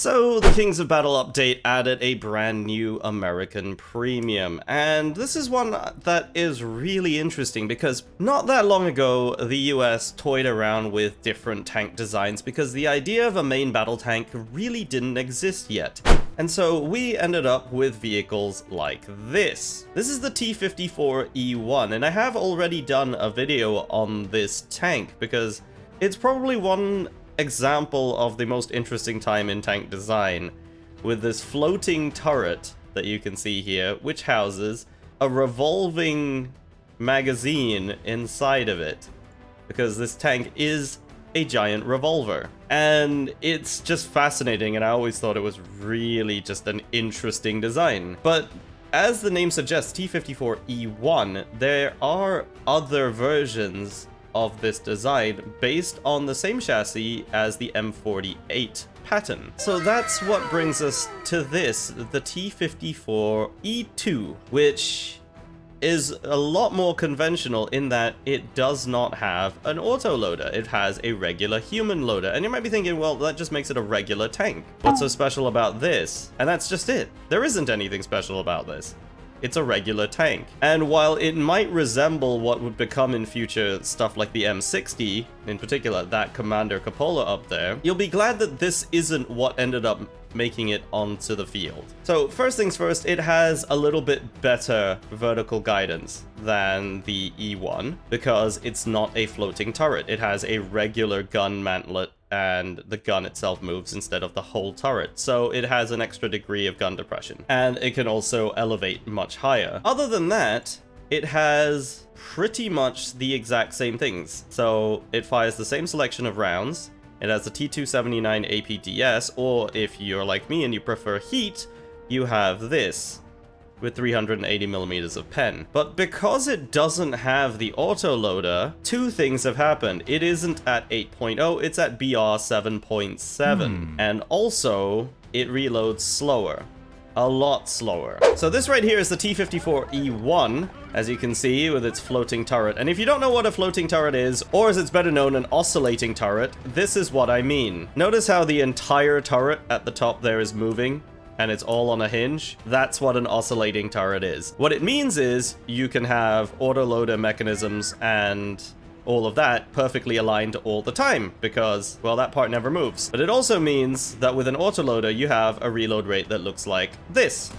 So, the Kings of Battle update added a brand new American premium, and this is one that is really interesting because not that long ago, the US toyed around with different tank designs because the idea of a main battle tank really didn't exist yet. And so we ended up with vehicles like this. This is the T54E2, and I have already done a video on this tank because it's probably one example of the most interesting time in tank design, with this floating turret that you can see here, which houses a revolving magazine inside of it, because this tank is a giant revolver. And it's just fascinating, and I always thought it was really just an interesting design. But as the name suggests, T54E2, there are other versions of this design based on the same chassis as the M48 pattern. So that's what brings us to this, the T54E2, which is a lot more conventional in that it does not have an autoloader. It has a regular human loader. And you might be thinking, well, that just makes it a regular tank. What's so special about this? And that's just it. There isn't anything special about this. It's a regular tank. And while it might resemble what would become in future stuff like the M60, in particular that Commander Cupola up there, you'll be glad that this isn't what ended up making it onto the field. So first things first, it has a little bit better vertical guidance than the E1 because it's not a floating turret. It has a regular gun mantlet, and the gun itself moves instead of the whole turret, so it has an extra degree of gun depression, and it can also elevate much higher. Other than that, it has pretty much the exact same things. So it fires the same selection of rounds, it has the T279 APDS, or if you're like me and you prefer heat, you have this, with 380mm of pen. But because it doesn't have the autoloader, two things have happened. It isn't at 8.0, it's at BR 7.7. And also, it reloads slower. A lot slower. So this right here is the T54E2, as you can see, with its floating turret. And if you don't know what a floating turret is, or as it's better known, an oscillating turret, this is what I mean. Notice how the entire turret at the top there is moving, and it's all on a hinge. That's what an oscillating turret is. What it means is you can have autoloader mechanisms and all of that perfectly aligned all the time because, well, that part never moves. But it also means that with an autoloader, you have a reload rate that looks like this.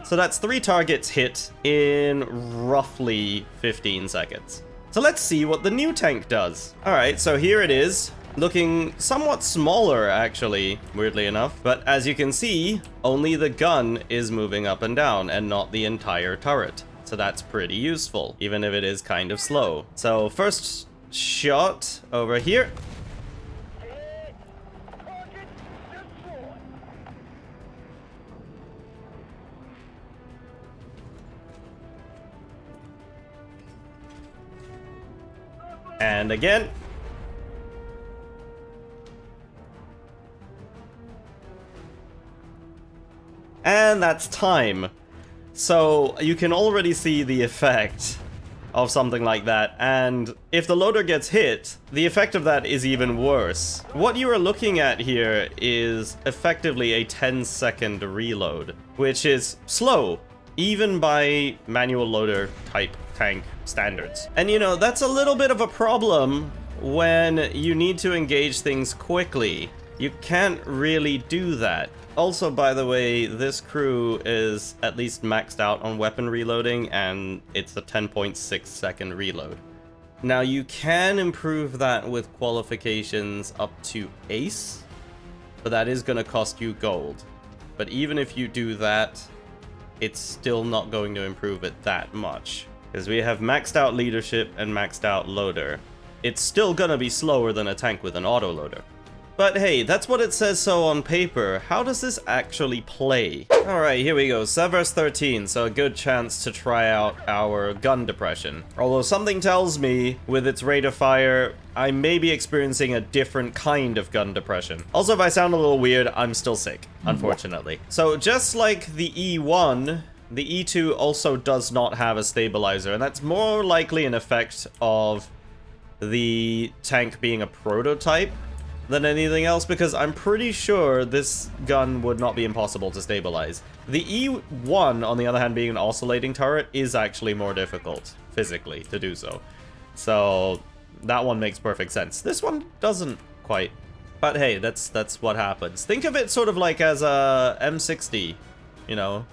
So that's 3 targets hit in roughly 15 seconds. So let's see what the new tank does. Alright, so here it is, looking somewhat smaller actually, weirdly enough. But as you can see, only the gun is moving up and down and not the entire turret. So that's pretty useful, even if it is kind of slow. So first shot over here. And again. And that's time. So you can already see the effect of something like that, and if the loader gets hit, the effect of that is even worse. What you are looking at here is effectively a 10-second reload, which is slow, even by manual loader type tank standards. And you know, that's a little bit of a problem when you need to engage things quickly. You can't really do that. Also, by the way, this crew is at least maxed out on weapon reloading, and it's a 10.6 second reload. Now, you can improve that with qualifications up to Ace, but that is going to cost you gold. But even if you do that, it's still not going to improve it that much, because we have maxed out leadership and maxed out loader. It's still gonna be slower than a tank with an autoloader. But hey, that's what it says so on paper. How does this actually play? Alright, here we go. 7 vs 13, so a good chance to try out our gun depression. Although something tells me, with its rate of fire, I may be experiencing a different kind of gun depression. Also, if I sound a little weird, I'm still sick, unfortunately. So just like the E1, the E2 also does not have a stabilizer, and that's more likely an effect of the tank being a prototype than anything else, because I'm pretty sure this gun would not be impossible to stabilize. The E1, on the other hand, being an oscillating turret, is actually more difficult, physically, to do so. So, that one makes perfect sense. This one doesn't quite. But hey, that's what happens. Think of it sort of like as a M60, you know?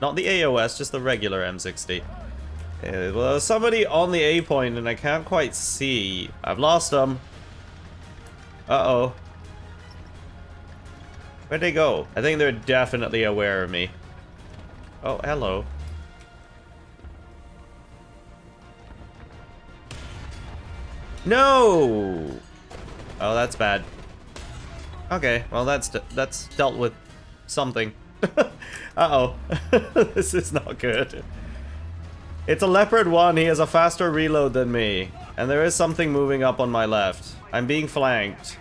Not the AOS, just the regular M60. Okay, well, there's somebody on the A point, and I can't quite see. I've lost them. Uh-oh. Where'd they go? I think they're definitely aware of me. Oh, hello. No! Oh, that's bad. Okay, well that's dealt with something. Uh-oh. This is not good. It's a Leopard 1, he has a faster reload than me. And there is something moving up on my left. I'm being flanked.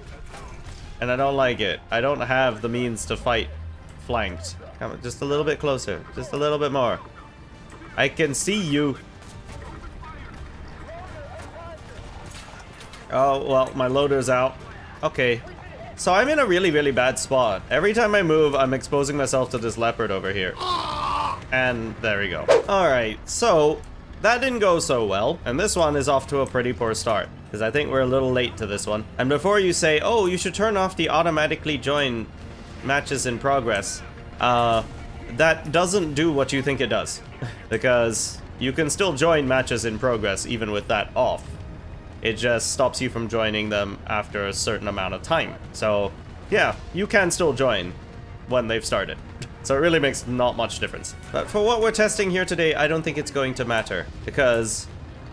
And I don't like it. I don't have the means to fight flanked. Come on, just a little bit closer. Just a little bit more. I can see you. Oh, well, my loader's out. Okay. So I'm in a really, really bad spot. Every time I move, I'm exposing myself to this leopard over here. And there we go. Alright, so that didn't go so well. And this one is off to a pretty poor start, because I think we're a little late to this one. And before you say, oh, you should turn off the automatically join matches in progress, that doesn't do what you think it does. Because you can still join matches in progress even with that off. It just stops you from joining them after a certain amount of time. So, yeah, you can still join when they've started. So it really makes not much difference. But for what we're testing here today, I don't think it's going to matter. Because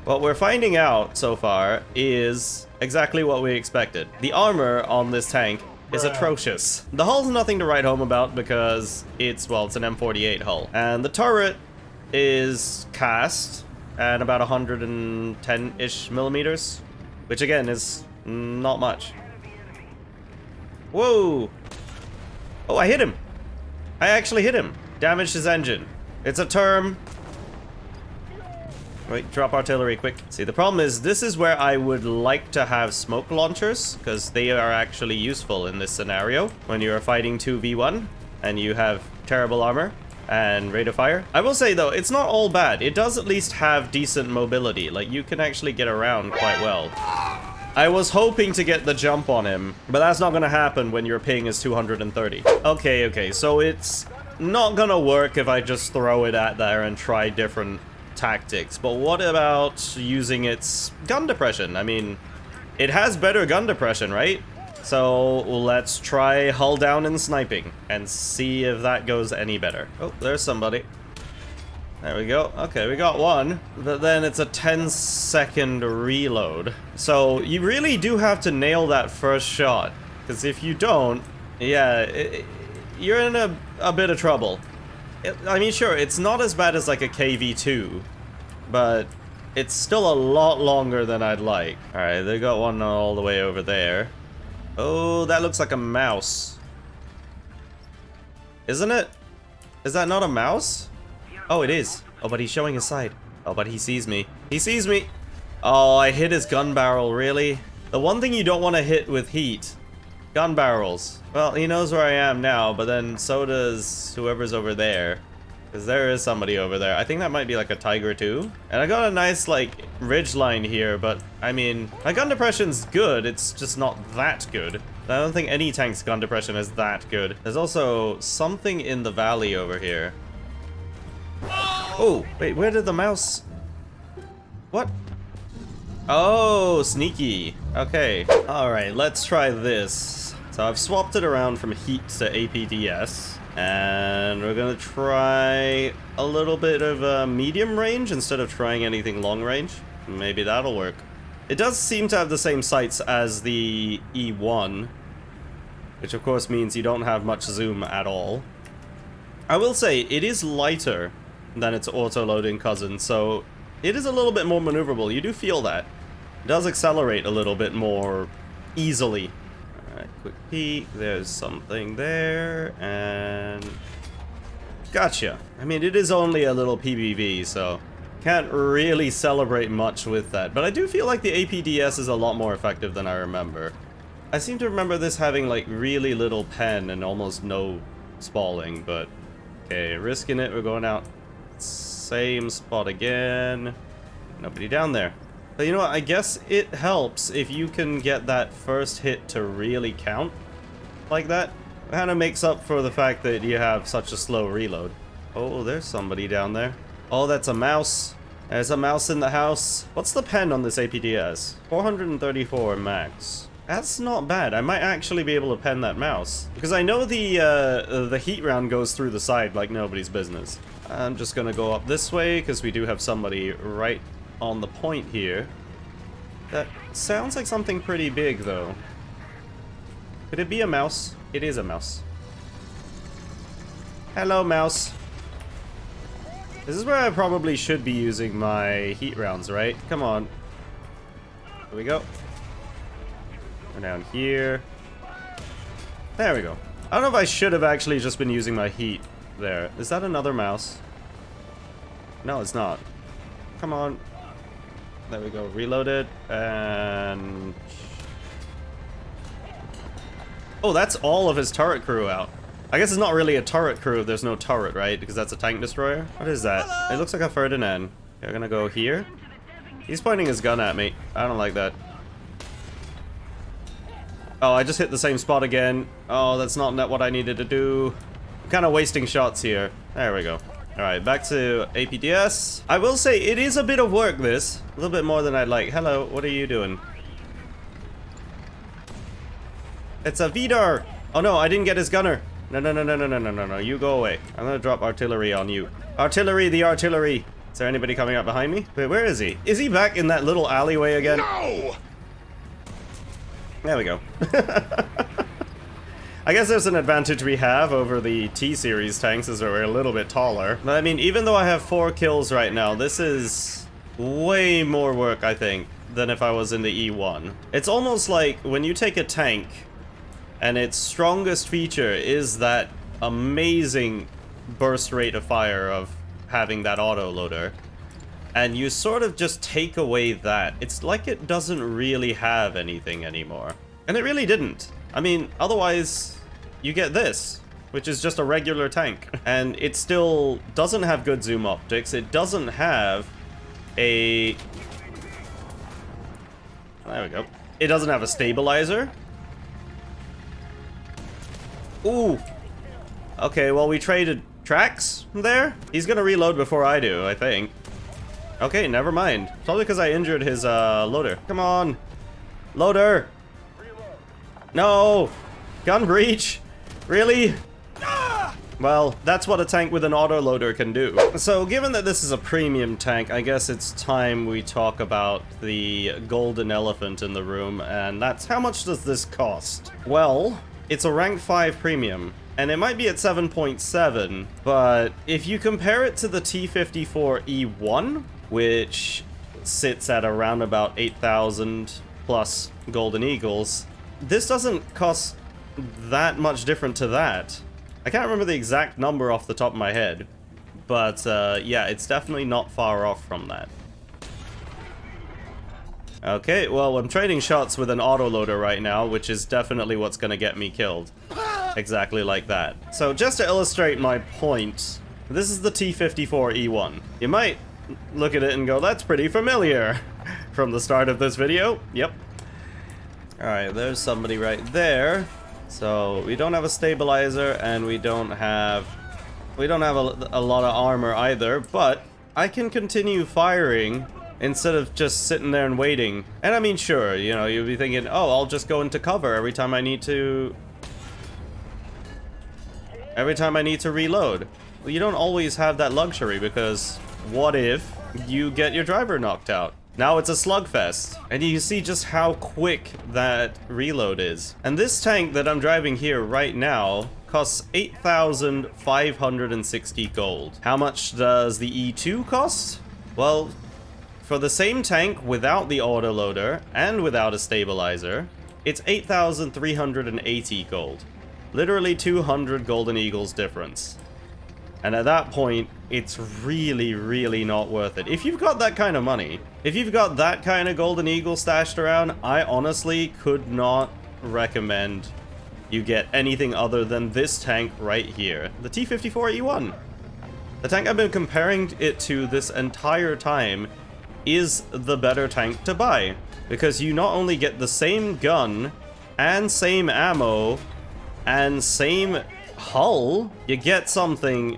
what we're finding out so far is exactly what we expected. The armor on this tank is atrocious. The hull's nothing to write home about because it's, well, it's an M48 hull. And the turret is cast at about 110-ish millimeters, which again is not much. Whoa! Oh, I hit him! I actually hit him! Damaged his engine. It's a term. Wait, drop artillery, quick. See, the problem is, this is where I would like to have smoke launchers, because they are actually useful in this scenario. When you are fighting 2v1, and you have terrible armor and rate of fire. I will say though, it's not all bad. It does at least have decent mobility. Like, you can actually get around quite well. I was hoping to get the jump on him, but that's not gonna happen when your ping is 230. Okay, so it's not gonna work if I just throw it at there and try different tactics. But what about using its gun depression? I mean, it has better gun depression, right? So let's try hull down and sniping and see if that goes any better. Oh, there's somebody. There we go. Okay, we got one. But then it's a 10-second reload. So you really do have to nail that first shot. Because if you don't, yeah, you're in a bit of trouble. I mean, sure, it's not as bad as like a KV2, but it's still a lot longer than I'd like. Alright, they got one all the way over there. Oh, that looks like a mouse. Isn't it? Is that not a mouse? Oh, it is. Oh, but he's showing his side. Oh, but he sees me. He sees me! Oh, I hit his gun barrel, really? The one thing you don't want to hit with heat. Gun barrels. Well, he knows where I am now, but then so does whoever's over there. Because there is somebody over there. I think that might be like a Tiger 2. And I got a nice, like, ridge line here, but, I mean, my gun depression's good, it's just not that good. I don't think any tank's gun depression is that good. There's also something in the valley over here. Oh, wait, where did the mouse... What? Oh, sneaky. Okay. Alright, let's try this. So I've swapped it around from heat to APDS. And we're gonna try a little bit of a medium range instead of trying anything long range. Maybe that'll work. It does seem to have the same sights as the E1, which of course means you don't have much zoom at all. I will say, it is lighter than its auto-loading cousin, so it is a little bit more maneuverable. You do feel that. It does accelerate a little bit more easily. Alright, quick peek. There's something there, and... Gotcha. I mean, it is only a little PBV, so can't really celebrate much with that. But I do feel like the APDS is a lot more effective than I remember. I seem to remember this having, like, really little pen and almost no spalling, but... Okay, risking it, we're going out. Same spot again. Nobody down there. But you know what, I guess it helps if you can get that first hit to really count like that. It kind of makes up for the fact that you have such a slow reload. Oh, there's somebody down there. Oh, that's a mouse. There's a mouse in the house. What's the pen on this APDS? 434 max. That's not bad. I might actually be able to pen that mouse. Because I know the heat round goes through the side like nobody's business. I'm just gonna go up this way, because we do have somebody right on the point here. That sounds like something pretty big, though. Could it be a mouse? It is a mouse. Hello, mouse. This is where I probably should be using my heat rounds, right? Come on. Here we go. We're down here. There we go. I don't know if I should have actually just been using my heat there. Is that another mouse? No, it's not. Come on. There we go. Reload it. And... Oh, that's all of his turret crew out. I guess it's not really a turret crew if there's no turret, right? Because that's a tank destroyer. What is that? It looks like a Ferdinand. Okay, we're gonna go here. He's pointing his gun at me. I don't like that. Oh, I just hit the same spot again. Oh, that's not what I needed to do. I'm kind of wasting shots here. There we go. Alright, back to APDS. I will say, it is a bit of work, this. A little bit more than I'd like. Hello, what are you doing? It's a Vidar! Oh no, I didn't get his gunner. No, you go away. I'm gonna drop artillery on you. Artillery, the artillery! Is there anybody coming up behind me? Wait, where is he? Is he back in that little alleyway again? No! There we go. I guess there's an advantage we have over the T-series tanks is that we're a little bit taller. But I mean, even though I have 4 kills right now, this is way more work, I think, than if I was in the E1. It's almost like when you take a tank and its strongest feature is that amazing burst rate of fire of having that autoloader, and you sort of just take away that. It's like it doesn't really have anything anymore. And it really didn't. I mean, otherwise, you get this, which is just a regular tank. And it still doesn't have good zoom optics. It doesn't have a... There we go. It doesn't have a stabilizer. Ooh. Okay, well, we traded tracks there. He's gonna reload before I do, I think. Okay, never mind. Probably because I injured his loader. Come on. Loader. No. Gun breach. Really? Well, that's what a tank with an autoloader can do. So, given that this is a premium tank, I guess it's time we talk about the golden elephant in the room, and that's how much does this cost? Well, it's a rank 5 premium, and it might be at 7.7, but if you compare it to the T54E1, which sits at around about 8,000 plus Golden Eagles, this doesn't cost that much different to that. I can't remember the exact number off the top of my head, but yeah, it's definitely not far off from that. Okay, well, I'm trading shots with an autoloader right now, which is definitely what's gonna get me killed. Exactly like that. So just to illustrate my point, this is the T54E1. You might look at it and go, that's pretty familiar from the start of this video. Yep. Alright, there's somebody right there. So we don't have a stabilizer and we don't have a lot of armor either, but I can continue firing instead of just sitting there and waiting. And I mean, sure, you know, you'll be thinking, oh, I'll just go into cover every time I need to reload. Well, you don't always have that luxury, because what if you get your driver knocked out? Now it's a slugfest. And you see just how quick that reload is. And this tank that I'm driving here right now costs 8,560 gold. How much does the E2 cost? Well, for the same tank without the autoloader and without a stabilizer, it's 8,380 gold. Literally 200 golden eagles difference. And at that point, it's really, really not worth it. If you've got that kind of money, if you've got that kind of golden eagle stashed around, I honestly could not recommend you get anything other than this tank right here. The T54E2. The tank I've been comparing it to this entire time is the better tank to buy. Because you not only get the same gun, and same ammo, and same hull, you get something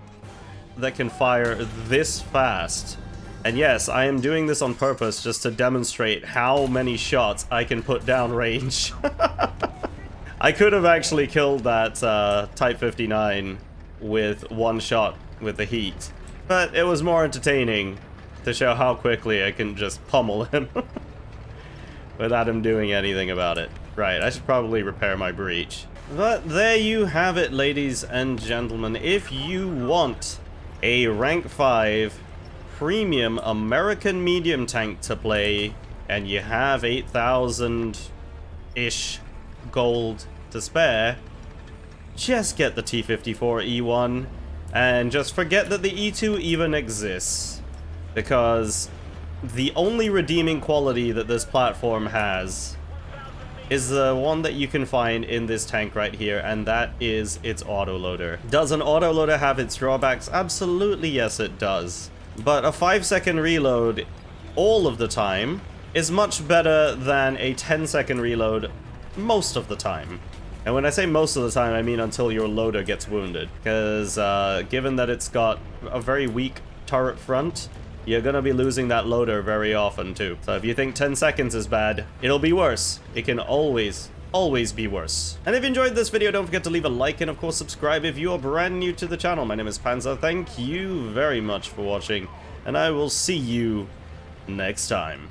that can fire this fast. And yes, I am doing this on purpose just to demonstrate how many shots I can put down range. I could have actually killed that Type 59 with one shot with the heat, but it was more entertaining to show how quickly I can just pummel him without him doing anything about it. Right, I should probably repair my breach. But there you have it, ladies and gentlemen. If you want a rank 5 premium American medium tank to play, and you have 8,000-ish gold to spare, just get the T54E2 and just forget that the E2 even exists. Because the only redeeming quality that this platform has is the one that you can find in this tank right here, and that is its autoloader. Does an autoloader have its drawbacks? Absolutely yes, it does. But a 5-second reload all of the time is much better than a 10-second reload most of the time. And when I say most of the time, I mean until your loader gets wounded. Because given that it's got a very weak turret front, you're gonna be losing that loader very often too. So if you think 10 seconds is bad, it'll be worse. It can always be worse. And if you enjoyed this video, don't forget to leave a like and of course subscribe if you are brand new to the channel. My name is Panzer. Thank you very much for watching, and I will see you next time.